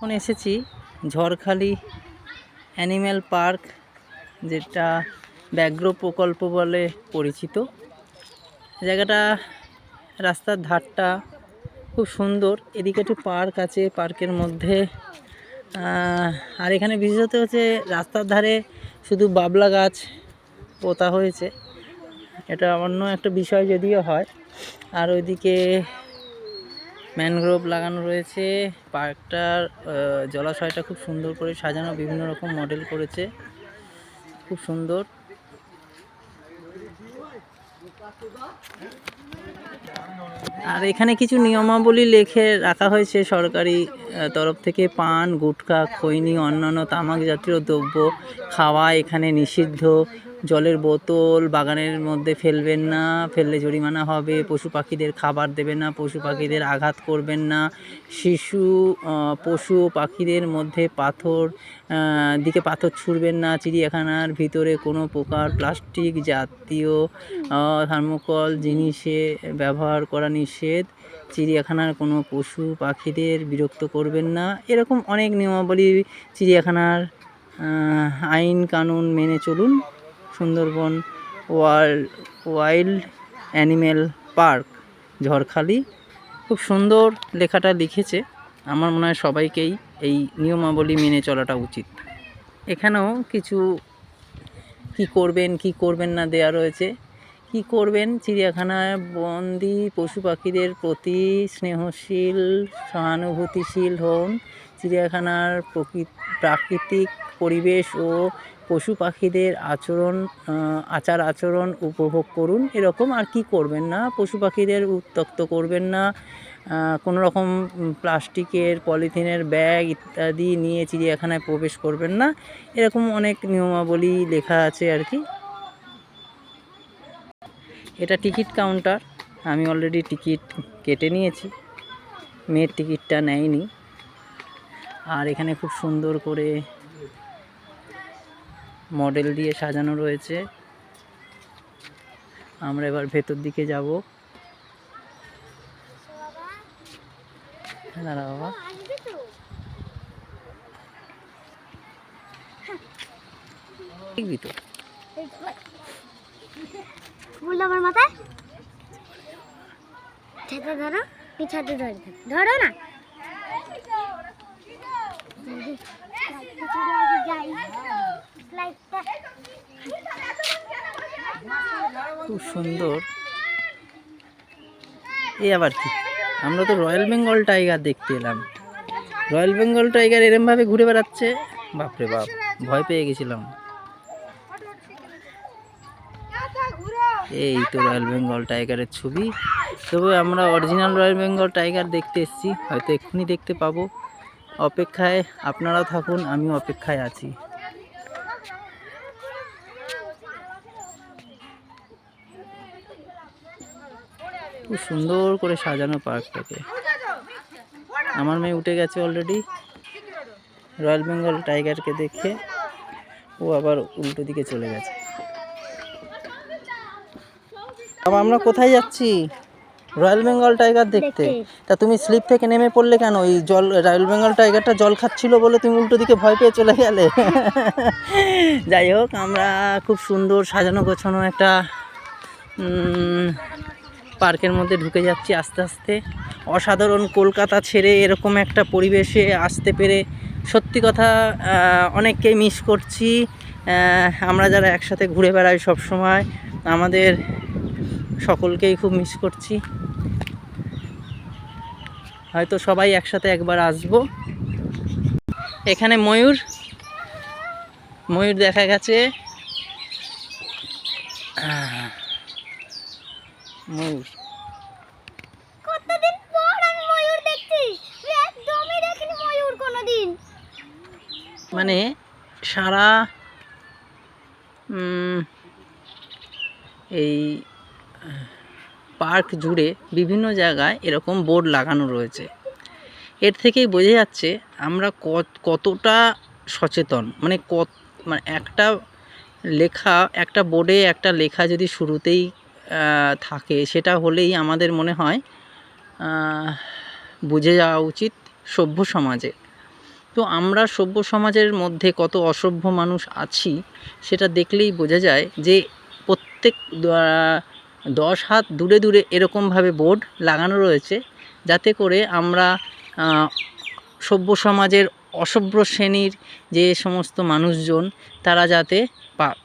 এখন এসেছি Jharkhali animal park, যেটা ব্যাঘ্র প্রকল্প বলে পরিচিত। জায়গাটা রাস্তার ধারটা খুব সুন্দর। এদিকে একটু পার্ক আছে, পার্কের মধ্যে আর এখানে বিশেষত হচ্ছে রাস্তার ধারে শুধু বাবলা গাছ পোতা হয়েছে। এটা অন্য একটা বিষয় যদিও হয়। আর ওইদিকে ম্যানগ্রোভ লাগানো রয়েছে। পার্কটার জলাশয়টা খুব সুন্দর করে সাজানো, বিভিন্ন রকম মডেল করেছে, খুব সুন্দর। আর এখানে কিছু নিয়মাবলী লিখে রাখা হয়েছে সরকারি তরফ থেকে। পান, গুটখা, খৈনি, অন্যান্য তামাক জাতীয় দ্রব্য খাওয়া এখানে নিষিদ্ধ। জলের বোতল বাগানের মধ্যে ফেলবেন না, ফেললে জরিমানা হবে। পশু পাখিদের খাবার দেবেন না, পশু পাখিদের আঘাত করবেন না। পশু পাখিদের মধ্যে দিকে পাথর ছুঁড়বেন না। চিড়িয়াখানার ভিতরে কোনো প্রকার প্লাস্টিক জাতীয় থার্মোকল জিনিসে ব্যবহার করা নিষেধ। চিড়িয়াখানার কোনো পশু পাখিদের বিরক্ত করবেন না। এরকম অনেক নিয়মাবলী চিড়িয়াখানার আইন কানুন মেনে চলুন। Sundarban wild animal park Jharkhali, খুব সুন্দর লেখাটা লিখেছে। আমার মনে হয় সবাইকেই এই নিয়মাবলী মেনে চলাটা উচিত। এখানেও কিছু কি করবেন কি করবেন না দেয়া রয়েছে। কি করবেন: চিড়িয়াখানায় বন্দি পশু পাখিদের প্রতি স্নেহশীল, সহানুভূতিশীল হন। চিড়িয়াখানার প্রাকৃতিক পরিবেশ ও পশু পাখিদের আচার আচরণ উপভোগ করুন। এরকম। আর কি করবেন না: পশু পাখিদের উত্ত্যক্ত করবেন না। কোনো রকম প্লাস্টিকের, পলিথিনের ব্যাগ ইত্যাদি নিয়ে চিড়িয়াখানায় প্রবেশ করবেন না। এরকম অনেক নিয়মাবলী লেখা আছে আর কি। এটা টিকিট কাউন্টার। আমি অলরেডি টিকিট কেটে নিয়েছি, মেয়ের টিকিটটা নেয়নি। আর এখানে খুব সুন্দর করে মডেল দিয়ে সাজানো রয়েছে। আমরা এবার ভেতর দিকে যাব। দাঁড়া বাবা, দেখবি তো আমার মাথায় ধরো, পিছাতে ধরো না। খুব সুন্দর। এই আবার কি, আমরা তো রয়্যাল বেঙ্গল টাইগার দেখতে এলাম। রয়্যাল বেঙ্গল টাইগার এরমভাবে ঘুরে বেড়াচ্ছে, বাপরে বাপ, ভয় পেয়ে গেছিলাম। এই তো রয়্যাল বেঙ্গল টাইগারের ছবি। তবে আমরা অরিজিনাল রয়্যাল বেঙ্গল টাইগার দেখতে এসেছি, হয়তো এক্ষুনি দেখতে পাবো। অপেক্ষায় আপনারাও থাকুন, আমিও অপেক্ষায় আছি। খুব সুন্দর করে সাজানো পার্কটাকে। আমার মেয়ে উঠে গেছে অলরেডি রয়্যাল বেঙ্গল টাইগারকে দেখে। ও আবার উল্টো দিকে চলে গেছে। আমরা কোথায় যাচ্ছি? রয়্যাল বেঙ্গল টাইগার দেখতে। তা তুমি স্লিপ থেকে নেমে পড়লে কেন? ওই রয়্যাল বেঙ্গল টাইগারটা জল খাচ্ছিল বলে তুমি উল্টো দিকে ভয় পেয়ে চলে গেলে। যাই হোক, আমরা খুব সুন্দর সাজানো গোছানো একটা পার্কের মধ্যে ঢুকে যাচ্ছি আস্তে আস্তে। অসাধারণ। কলকাতা ছেড়ে এরকম একটা পরিবেশে আসতে পেরে সত্যি কথা অনেককেই মিস করছি। আমরা যারা একসাথে ঘুরে বেড়াই সব সময়, আমাদের সকলকেই খুব মিস করছি। হয়তো সবাই একসাথে একবার আসবো। এখানে ময়ূর দেখা গেছে। ময়ূর কতদিন পর আমি ময়ূর দেখছি। একদমই দেখিনি ময়ূর কোনোদিন। মানে সারা এই পার্ক জুড়ে বিভিন্ন জায়গায় এরকম বোর্ড লাগানো রয়েছে। এর থেকেই বোঝা যাচ্ছে আমরা কতটা সচেতন। মানে একটা বোর্ডে একটা লেখা যদি শুরুতেই থাকে, সেটা হলেই আমাদের মনে হয় বুঝে যাওয়া উচিত সভ্য সমাজে। তো আমরা সভ্য সমাজের মধ্যে কত অসভ্য মানুষ আছি সেটা দেখলেই বোঝা যায় যে প্রত্যেক 10 হাত দূরে দূরে এরকমভাবে বোর্ড লাগানো রয়েছে, যাতে করে আমরা সভ্য সমাজের অসভ্য শ্রেণীর যে সমস্ত মানুষজন তারা যাতে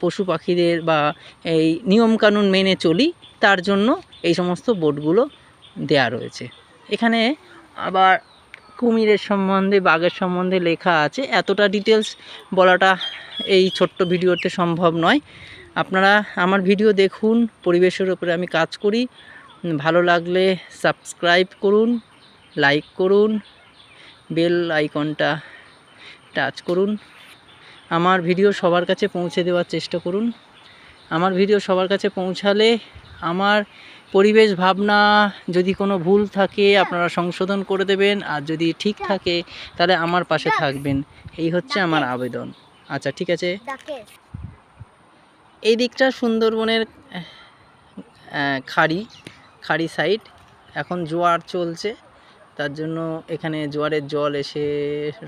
পশু পাখিদের বা এই নিয়মকানুন মেনে চলি, তার জন্য এই সমস্ত বোর্ডগুলো দেয়া রয়েছে। এখানে আবার কুমিরের সম্বন্ধে, বাঘের সম্বন্ধে লেখা আছে। এতটা ডিটেলস বলাটা এই ছোট্ট ভিডিওতে সম্ভব নয়। আপনারা আমার ভিডিও দেখুন, পরিবেশের উপরে আমি কাজ করি। ভালো লাগলে সাবস্ক্রাইব করুন, লাইক করুন, বেল আইকনটা টাচ করুন। আমার ভিডিও সবার কাছে পৌঁছে দেওয়ার চেষ্টা করুন। আমার ভিডিও সবার কাছে পৌঁছালে আমার পরিবেশ ভাবনা যদি কোনো ভুল থাকে আপনারা সংশোধন করে দেবেন, আর যদি ঠিক থাকে তাহলে আমার পাশে থাকবেন। এই হচ্ছে আমার আবেদন। আচ্ছা, ঠিক আছে। এই দিকটা সুন্দরবনের খাড়ি সাইড। এখন জোয়ার চলছে, তার জন্য এখানে জোয়ারের জল এসে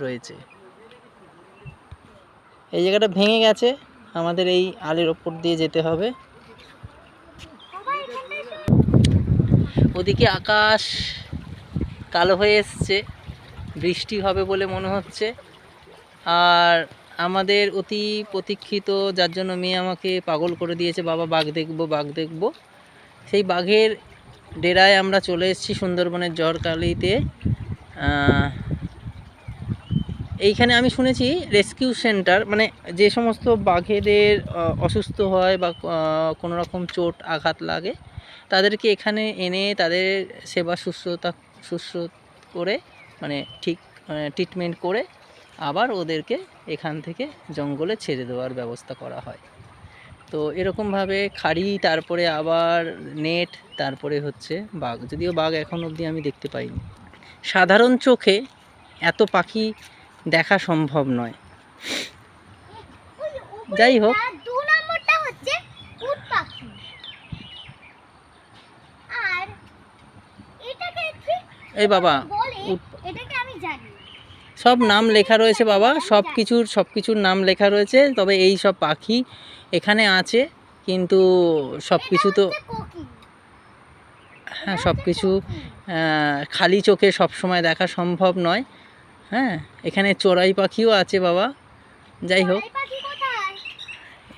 রয়েছে। এই জায়গাটা ভেঙে গেছে, আমাদের এই আলের ওপর দিয়ে যেতে হবে। ওদিকে আকাশ কালো হয়ে এসছে, বৃষ্টি হবে বলে মনে হচ্ছে। আর আমাদের অতি প্রতীক্ষিত, যার জন্য মেয়ে আমাকে পাগল করে দিয়েছে, বাবা বাঘ দেখবো বাঘ দেখবো, সেই বাঘের ডেরায় আমরা চলে এসেছি সুন্দরবনের জরকালিতে। এইখানে আমি শুনেছি রেস্কিউ সেন্টার, মানে যে সমস্ত বাঘেদের অসুস্থ হয় বা কোনো রকম চোট আঘাত লাগে তাদেরকে এখানে এনে তাদের সেবা শুশ্রূষা করে, মানে ঠিক ট্রিটমেন্ট করে আবার ওদেরকে এখান থেকে জঙ্গলে ছেড়ে দেওয়ার ব্যবস্থা করা হয়। তো এরকমভাবে খাড়ি, তারপরে আবার নেট, তারপরে হচ্ছে বাঘ। যদিও বাঘ এখন অবধি আমি দেখতে পাইনি। সাধারণ চোখে এত পাখি দেখা সম্ভব নয়। যাই হোক, 2 নম্বরটা হচ্ছে উট পাখি। আর এটাকে ঠিক এই বাবা, এটাকে আমি জানি। সব নাম লেখা রয়েছে বাবা, সব কিছুর নাম লেখা রয়েছে। তবে এই সব পাখি এখানে আছে, কিন্তু সব কিছু তো, হ্যাঁ, সব কিছু খালি চোখে সব সময় দেখা সম্ভব নয়। হ্যাঁ, এখানে চড়াই পাখিও আছে বাবা। যাই হোক,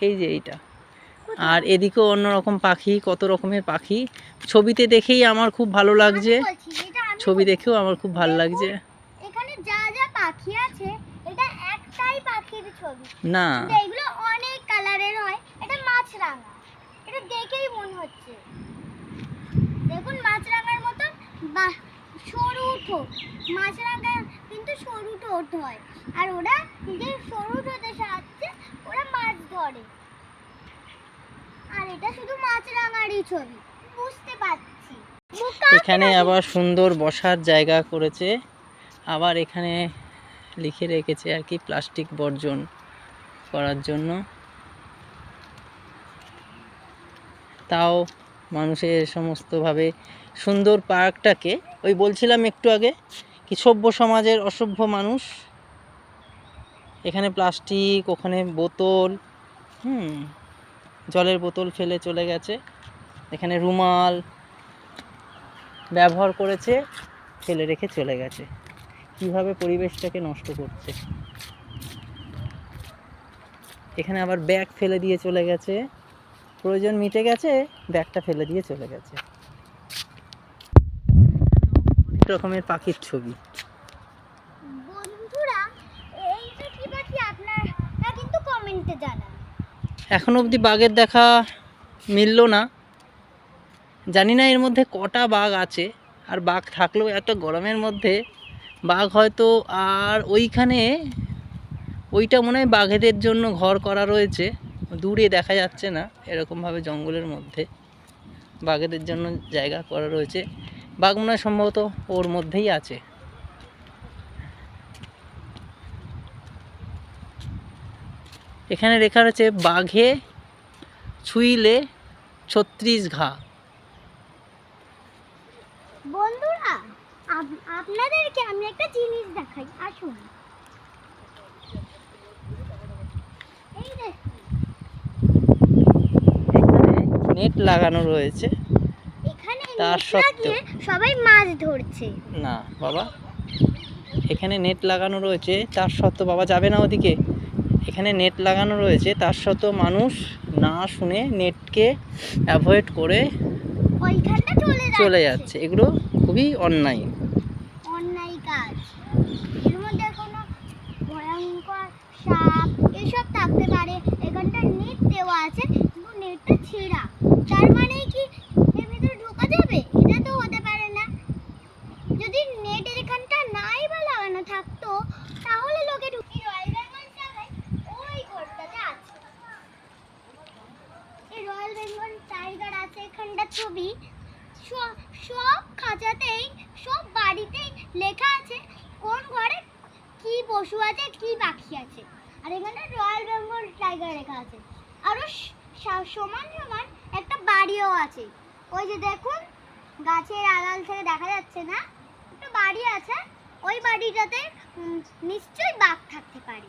এই যে এইটা, আর এদিকেও অন্যরকম পাখি, কত রকমের পাখি। ছবিতে দেখেই আমার খুব ভালো লাগছে, ছবি দেখেও আমার খুব ভালো লাগছে। এখানে যা যা পাখি আছে এটা একটাই পাখির ছবি না, এগুলো অনেক কালারের হয়। এটা মাছরাঙা, এটা দেখেই মনে হচ্ছে, দেখুন মাছরাঙার মতন সরু ঠোঁট। মাছরাঙা কিন্তু সরু ঠোঁট হয়, আর ওরা যে সরু ঠোঁটের সাহায্যে ওরা মাছ ধরে। আর এটা শুধু মাছরাঙারই ছবি, বুঝতে পারছি। এখানে আবার সুন্দর বসার জায়গা করেছে, আবার এখানে লিখে রেখেছে আর কি, প্লাস্টিক বর্জন করার জন্য। তাও মানুষের সমস্তভাবে সুন্দর পার্কটাকে, ওই বলছিলাম একটু আগে কি সভ্য সমাজের অসভ্য মানুষ, এখানে প্লাস্টিক, ওখানে বোতল, জলের বোতল ফেলে চলে গেছে, এখানে রুমাল ব্যবহার করেছে, ফেলে রেখে চলে গেছে। কিভাবে পরিবেশটাকে নষ্ট করছে। এখানে আবার ব্যাগ ফেলে দিয়ে চলে গেছে, প্রয়োজন মিটে গেছে, ব্যাগটা ফেলে দিয়ে চলে গেছে। অনেক রকমের পাখির ছবি। বন্ধুরা, এইটা কি পাখি আপনারা কিন্তু কমেন্টে জানান। এখন অবধি বাঘের দেখা মিলল না, জানি না এর মধ্যে কটা বাঘ আছে। আর বাঘ থাকলেও এত গরমের মধ্যে বাঘ হয়তো, আর ওইখানে ওইটা মনে হয় বাঘেদের জন্য ঘর করা রয়েছে, দূরে দেখা যাচ্ছে না, এরকমভাবে জঙ্গলের মধ্যে বাঘেদের জন্য জায়গা করা রয়েছে। বাঘ মনে হয় সম্ভবত ওর মধ্যেই আছে। এখানে লেখা রয়েছে বাঘে ছুঁইলে 36 ঘা। বন্ধুরা, আপনাদেরকে আমি একটা জিনিস দেখাই, আসুন। এই দেখ, এখানে নেট লাগানো রয়েছে, এখানে তার নেট সত্ত্বেও লাগিয়ে সবাই মাছ ধরছে। না বাবা, এখানে নেট লাগানো রয়েছে তার সত্ত্বেও বাবা যাবে না ওদিকে। এখানে নেট লাগানো রয়েছে তার সত্ত্বেও মানুষ না শুনে নেটকে অ্যাভয়েড করে ওইখানটা চলে যাচ্ছে। এগুলো খুবই অন্যায়। অন্যায় কাজ। এর মধ্যে কোনো ভয়ঙ্কর সাপ এসব থাকতে পারে। এখানটা নেট দেওয়া আছে কিন্তু নেটটা ছেঁড়া, তার মানে কি এর ভিতরে ঢোকা যাবে? এটা তো হতে পারে না। যদি নেটের এখানটা নাই বা লাগানো থাকতো তাহলে লোকে ঢুকি। রয়্যাল বেঙ্গল টাইগার ওই ঘরটাতে আছে, এই রয়্যাল বেঙ্গল টাইগার আছে এখানটা ছবি। সব খাঁচাতেই সব বাড়িতেই লেখা আছে কোন ঘরে কি পশু আছে কি পাখি আছে, আর এখানে রয়্যাল বেঙ্গল টাইগার লেখা আছে। আরো সমান সমান একটা বাড়িও আছে। ওই যে দেখুন গাছের আড়াল থেকে দেখা যাচ্ছে না, একটা বাড়ি আছে। ওই বাড়িটাতে নিশ্চয়ই বাঘ থাকতে পারে।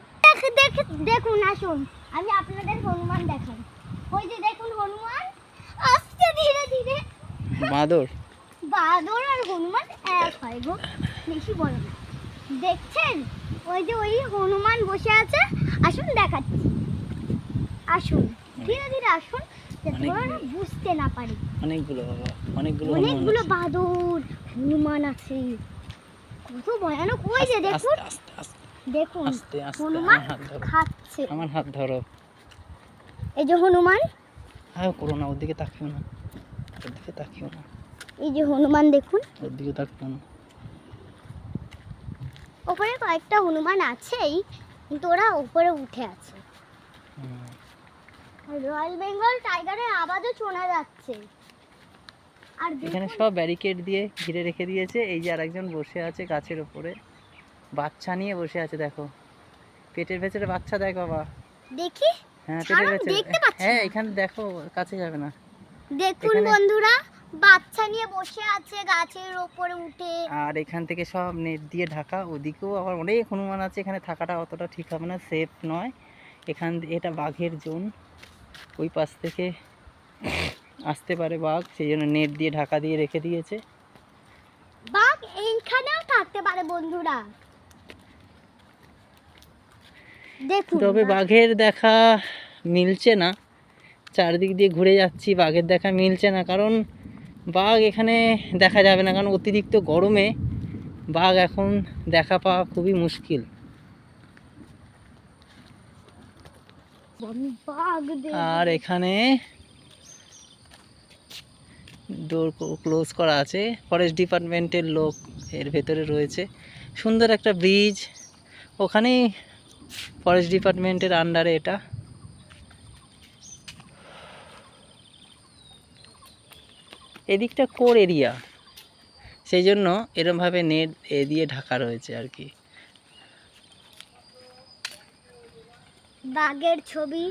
দেখুন আসুন আমি আপনাদের হনুমান দেখাই। ওই যে দেখুন হনুমান আসছে ধীরে ধীরে। বাঁদর বাঁদর আর হনুমান এক হয় গো, বেশি বড় না। দেখছেন ওই যে ওই হনুমান বসে আছে। আসুন দেখাচ্ছি, আসুন ধীরে ধীরে আসুন, যাতে ওরা বুঝতে না পারে। অনেকগুলো বাবা, অনেকগুলো অনেকগুলো বাঁদর হনুমান আছে, কত ভয়ানক। ওই যে দেখুন দেখুন আস্তে আস্তে হনুমান আমার হাত ধরো, খাচ্ছে। আমার হাত ধরো। এই যে হনুমান, হ্যাঁ করো না, ওর দিকে তাকিও না, ওর দিকে তাকিও না, এই যে হনুমান দেখুন। ওর দিকে তাকিও না। ওপরে কয়েকটা হনুমান আছেই কিন্তু ওরা উপরে উঠে আছে। রয়্যাল বেঙ্গল টাইগারের আওয়াজও শোনা যাচ্ছে। আর এখানে সব ব্যারিকেড দিয়ে ঘিরে রেখে দিয়েছে। এই যে আরেকজন বসে আছে গাছের উপরে, বাচ্চা নিয়ে বসে আছে, দেখো পেটের ভেতরে বাচ্চা, দেখ বাবা। দেখি, হ্যাঁ পেটের ভেতরে, দেখতে পাচ্ছি হ্যাঁ না। এখানে দেখো, কাছে যাবে না। দেখুন এখানে- বন্ধুরা, বাচ্চা নিয়ে বসে আছে গাছের উপরে উঠে। আর এখান থেকে সব নেট দিয়ে ঢাকা, ওদিকেও আবার অনেক হনুমান আছে। এখানে থাকাটা অতটা ঠিক হবে না, সেফ নয়। এটা বাঘের জোন, ওই পাশ থেকে আসতে পারে বাঘ, সেই জন্য নেট দিয়ে ঢাকা দিয়ে রেখে দিয়েছে। বাঘ এইখানেও থাকতে পারে বন্ধুরা, দেখুন। তবে বাঘের দেখা মিলছে না, চারদিক দিয়ে ঘুরে যাচ্ছি, বাঘের দেখা মিলছে না। কারণ বাঘ এখানে দেখা যাবে না, কারণ অতিরিক্ত গরমে বাঘ এখন দেখা পাওয়া খুবই মুশকিল। বাঘ আর এখানে ডোর ক্লোজ করা আছে, ফরেস্ট ডিপার্টমেন্টের লোক এর ভেতরে রয়েছে। সুন্দর একটা ব্রিজ, ওখানেই ফরেস্ট ডিপার্টমেন্টের আন্ডারে এটা। এদিকটা কোর এরিয়া, সেই জন্য এরমভাবে নেট দিয়ে ঢাকা রয়েছে আর কি। বাঘের ছবি।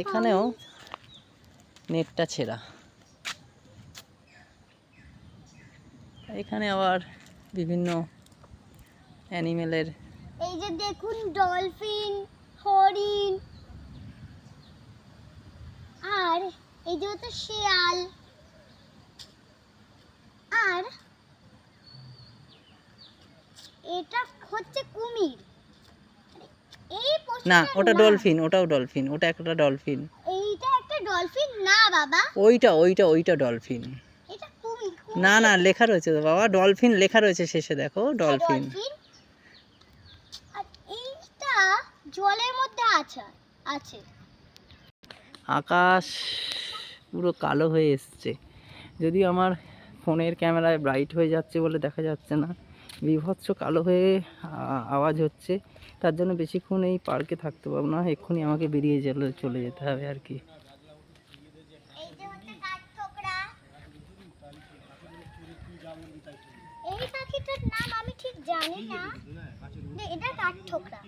এখানেও নেটটা ছেঁড়া। এখানে আবার বিভিন্ন অ্যানিমেলের, এই যে দেখুন ডলফিন, হরিণ, আর এই যে হচ্ছে শিয়াল, আর এটা হচ্ছে কুমির। এই না পশুটা ওটা না। ডলফিন, ওটাও ডলফিন, ওটা একটা ডলফিন। এইটা একটা ডলফিন না বাবা, ওইটা ডলফিন। এটা কুমির। না না লেখা রয়েছে তো বাবা, ডলফিন লেখা রয়েছে শেষে, দেখো ডলফিন। আর এইটা জলের মধ্যে আছে। আকাশ পুরো কালো হয়ে এসছে, যদিও আমার ফোনের ক্যামেরায় ব্রাইট হয়ে যাচ্ছে বলে দেখা যাচ্ছে না, বিভৎস কালো হয়ে আওয়াজ হচ্ছে। তার জন্য বেশিক্ষণ এই পার্কে থাকতে পারবো না, এক্ষুনি আমাকে বেরিয়ে চলে যেতে হবে আর কি। এই যে হচ্ছে কাঠঠোকরা। এই পাখিটার নাম আমি ঠিক জানি না, এটা কাঠঠোকরা।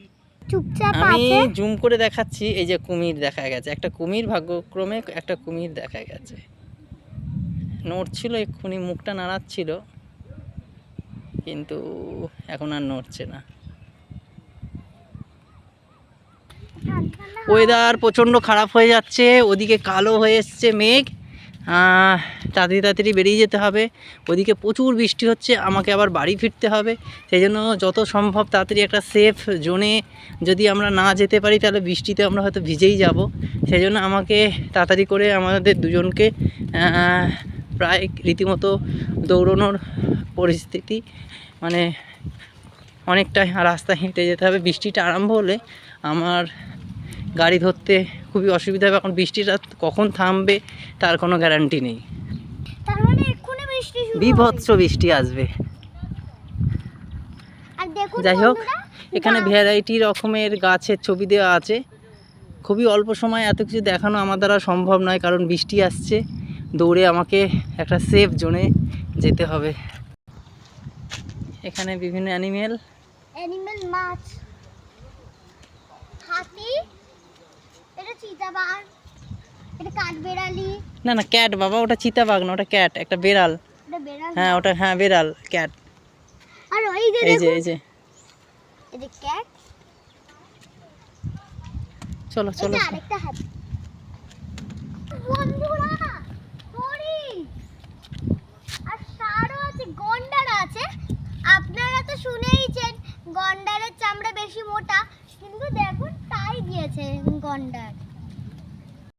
চুপচাপ আমি আছে। জুম করে দেখাচ্ছি, এই যে কুমির দেখা গেছে, একটা কুমির, ভাগ্যক্রমে একটা কুমির দেখা গেছে। নড়ছিল, এক্ষুনি মুখটা নাড়াচ্ছিল, কিন্তু এখন আর নড়ছে না। ওয়েদার প্রচণ্ড খারাপ হয়ে যাচ্ছে, ওদিকে কালো হয়ে এসছে মেঘ, তাড়াতাড়ি তাড়াতাড়ি বেরিয়ে যেতে হবে। ওদিকে প্রচুর বৃষ্টি হচ্ছে, আমাকে আবার বাড়ি ফিরতে হবে। সেই জন্য যত সম্ভব তাড়াতাড়ি একটা সেফ জোনে যদি আমরা না যেতে পারি তাহলে বৃষ্টিতে আমরা হয়তো ভিজেই যাব। সেই জন্য আমাকে তাড়াতাড়ি করে আমাদের দুজনকে প্রায় রীতিমতো দৌড়ানোর পরিস্থিতি, মানে অনেকটাই রাস্তা হেঁটে যেতে হবে। বৃষ্টিটা আরম্ভ হলে আমার গাড়ি ধরতে খুবই অসুবিধা হবে। এখন বৃষ্টিটা কখন থামবে তার কোনো গ্যারান্টি নেই। তার মানে এক্ষুনি বৃষ্টি শুরু হবে। বিভৎস বৃষ্টি আসবে। আর দেখুন যাই হোক, বন্ধুরা, এখানে ভ্যারাইটি রকমের গাছের ছবি দেওয়া আছে। খুবই অল্প সময় এত কিছু দেখানো আমার দ্বারা সম্ভব নয়, কারণ বৃষ্টি আসছে। দৌড়ে আমাকে একটা সেফ জোনে যেতে হবে। এখানে বিভিন্ন অ্যানিমেল, মাছ, হাতি, এটা চিতাবাঘ, এটা কাঠবেড়ালি, না না ক্যাট বাবা, ওটা চিতাবাঘ না, ওটা ক্যাট, একটা বেড়াল। এটা বেড়াল। হ্যাঁ ওটা, হ্যাঁ বেড়াল, ক্যাট। আর ওই যে এই যে দেখুন, এই যে এই যে ক্যাট, চলো চলো। এটা আরেকটা হাতি। বন্ধুরা, হরিণ আর ষাঁড়ও আছে, গন্ডার আছে। আপনারা তো শুনেইছেন গন্ডারের চামড়া বেশি মোটা, কিন্তু দেখুন তাই দিয়েছে গন্ডার।